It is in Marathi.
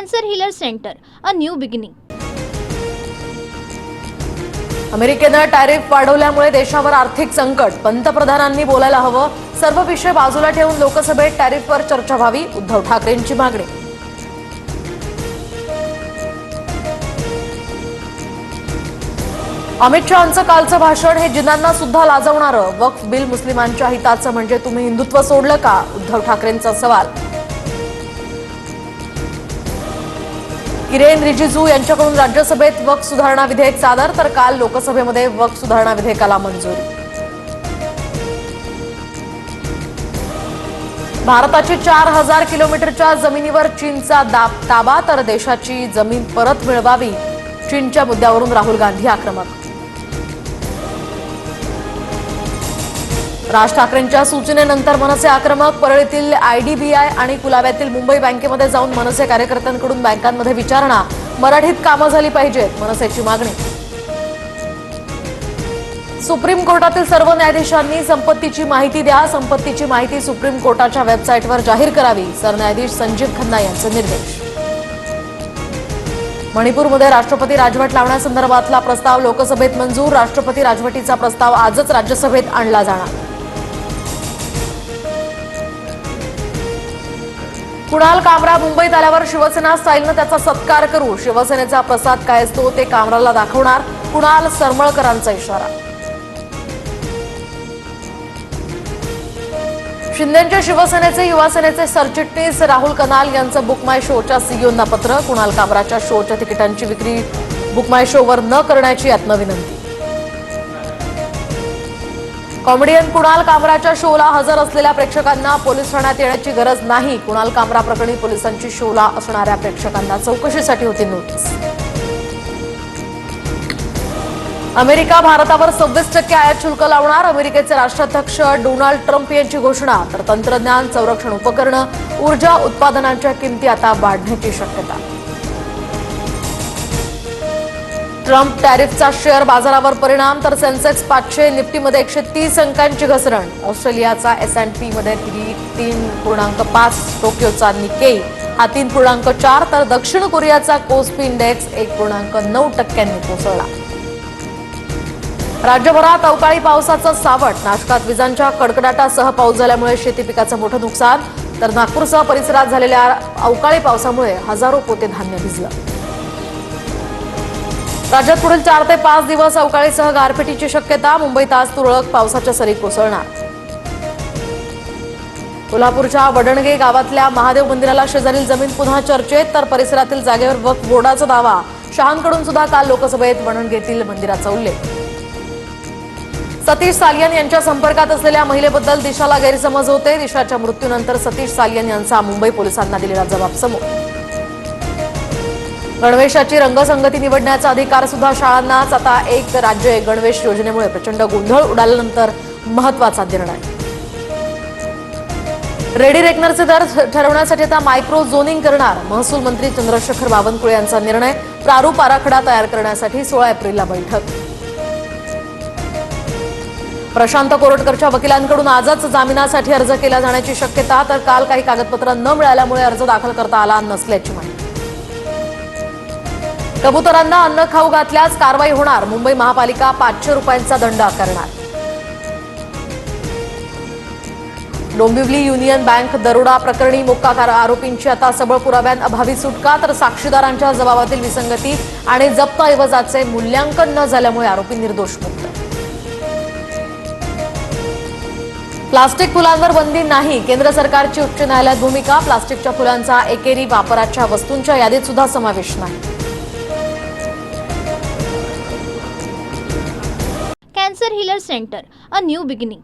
Cancer healer centre, a new beginning. अमेरिकेनं टॅरिफ वाढवल्यामुळे देशावर आर्थिक संकट. पंतप्रधानांनी बोलायला हवं. सर्व विषय बाजूला ठेवून लोकसभेत टॅरिफवर चर्चा व्हावी, उद्धव ठाकरेंची मागणी. अमित शहांचं कालचं भाषण हे जिनांना सुद्धा लाजवणारं. वक्फ बिल मुस्लिमांच्या हिताचं म्हणजे तुम्ही हिंदुत्व सोडलं का? उद्धव ठाकरेंचा सवाल. किरेन रिजिजू यांच्याकडून राज्यसभेत वक्फ सुधारणा विधेयक सादर, तर काल लोकसभेमध्ये वक्फ सुधारणा विधेयकाला मंजुरी. भारताची 4000 किलोमीटरच्या जमिनीवर चीनचा ताबा, तर देशाची जमीन परत मिळवावी, चीनच्या मुद्द्यावरून राहुल गांधी आक्रमक. राज ठाकरेंच्या सूचनेनंतर मनसे आक्रमक. परळीतील आयडीबीआय आणि कुलाब्यातील मुंबई बँकेमध्ये जाऊन मनसे कार्यकर्त्यांकडून बँकांमध्ये विचारणा. मराठीत कामं झाली पाहिजेत, मनसेची मागणी. सुप्रीम कोर्टातील सर्व न्यायाधीशांनी संपत्तीची माहिती द्या. संपत्तीची माहिती सुप्रीम कोर्टाच्या वेबसाईटवर जाहीर करावी, सरन्यायाधीश संजीव खन्ना यांचे निर्देश. मणिपूरमध्ये राष्ट्रपती राजवट लावण्यासंदर्भातला प्रस्ताव लोकसभेत मंजूर. राष्ट्रपती राजवटीचा प्रस्ताव आजच राज्यसभेत आणला जाणार. कुणाल कामरा मुंबईत आल्यावर शिवसेना स्टाईलनं त्याचा सत्कार करू. शिवसेनेचा प्रसाद काय असतो ते कामराला दाखवणार, कुणाल सरमळकरांचा इशारा. शिंदेंच्या शिवसेनेचे युवासेनेचे सरचिटणीस राहुल कनाल यांचं बुक माय शोच्या सीईओंना पत्र. कुणाल कामराच्या शोच्या तिकिटांची विक्री बुक माय शोवर न करण्याची आत्मविनंती. कॉमेडियन कुणाल कामराच्या शोला हजर असलेल्या प्रेक्षकांना पोलीस ठाण्यात येण्याची गरज नाही. कुणाल कामरा प्रकरणी पोलिसांची शोला असणाऱ्या प्रेक्षकांना चौकशीसाठी होती नोटीस. अमेरिका भारतावर 26% आयात शुल्क लावणार. अमेरिकेचे राष्ट्राध्यक्ष डोनाल्ड ट्रम्प यांची घोषणा. तर तंत्रज्ञान, संरक्षण उपकरणं, ऊर्जा उत्पादनांच्या किमती आता वाढण्याची शक्यता. ट्रम्प टॅरिफचा शेअर बाजारावर परिणाम. तर सेन्सेक्स 500, निफ्टीमध्ये 130 अंकांची घसरण. ऑस्ट्रेलियाचा S&P मध्ये 3.5, टोकियोचा निकेई हा 3.4, तर दक्षिण कोरियाचा कोस्पी इंडेक्स 1.9% कोसळला. राज्यभरात अवकाळी पावसाचं सावट. नाशकात विजांच्या कडकडाटासह पाऊस झाल्यामुळे शेती पिकाचं मोठं नुकसान. तर नागपूरसह परिसरात झालेल्या अवकाळी पावसामुळे हजारो पोते धान्य भिजलं. राज्यात पुढील 4 ते 5 दिवस अवकाळीसह गारपिटीची शक्यता. मुंबईत आज तुरळक पावसाच्या सरी कोसळणार. कोल्हापूरच्या वडणगे गावातल्या महादेव मंदिराला शेजारील जमीन पुन्हा चर्चेत. तर परिसरातील जागेवर वक्फ बोर्डाचा दावा. शहांकडून सुद्धा काल लोकसभेत वडणगेतील मंदिराचा उल्लेख. सतीश सालियन यांच्या संपर्कात असलेल्या महिलेबद्दल दिशाला गैरसमज होते. दिशाच्या मृत्यूनंतर सतीश सालियन यांचा मुंबई पोलिसांना दिलेला जबाब समोर. गणवेशाची रंगसंगती निवडण्याचा अधिकार सुद्धा शाळांनाच. आता एक राज्य एक गणवेश योजनेमुळे प्रचंड गोंधळ उडाल्यानंतर महत्वाचा निर्णय. रेडी रेकनरचे दर ठरवण्यासाठी आता मायक्रो झोनिंग करणार. महसूल मंत्री चंद्रशेखर बावनकुळे यांचा निर्णय. प्रारूप आराखडा तयार करण्यासाठी 16 एप्रिलला बैठक. प्रशांत कोरटकरच्या वकिलांकडून आजच जामिनासाठी अर्ज केला जाण्याची शक्यता. तर काल काही कागदपत्र न मिळाल्यामुळे अर्ज दाखल करता आला नसल्याची माहिती. कबुतरांना अन्न खाऊ घातल्यास कारवाई होणार. मुंबई महापालिका 500 रुपयांचा दंड आकारणार. डोंबिवली युनियन बँक दरोडा प्रकरणी मोक्का आरोपींची आता सबळ पुराव्यांअभावी सुटका. तर साक्षीदारांच्या जबाबातील विसंगती आणि जप्त ऐवजाचे मूल्यांकन न झाल्यामुळे आरोपी निर्दोष मुक्त. प्लास्टिक फुलांवर बंदी नाही. केंद्र सरकारची उच्च न्यायालयात भूमिका. प्लास्टिकच्या फुलांचा एकेरी वापराच्या वस्तूंच्या यादीत सुद्धा समावेश नाही. Cancer healer centre, a new beginning.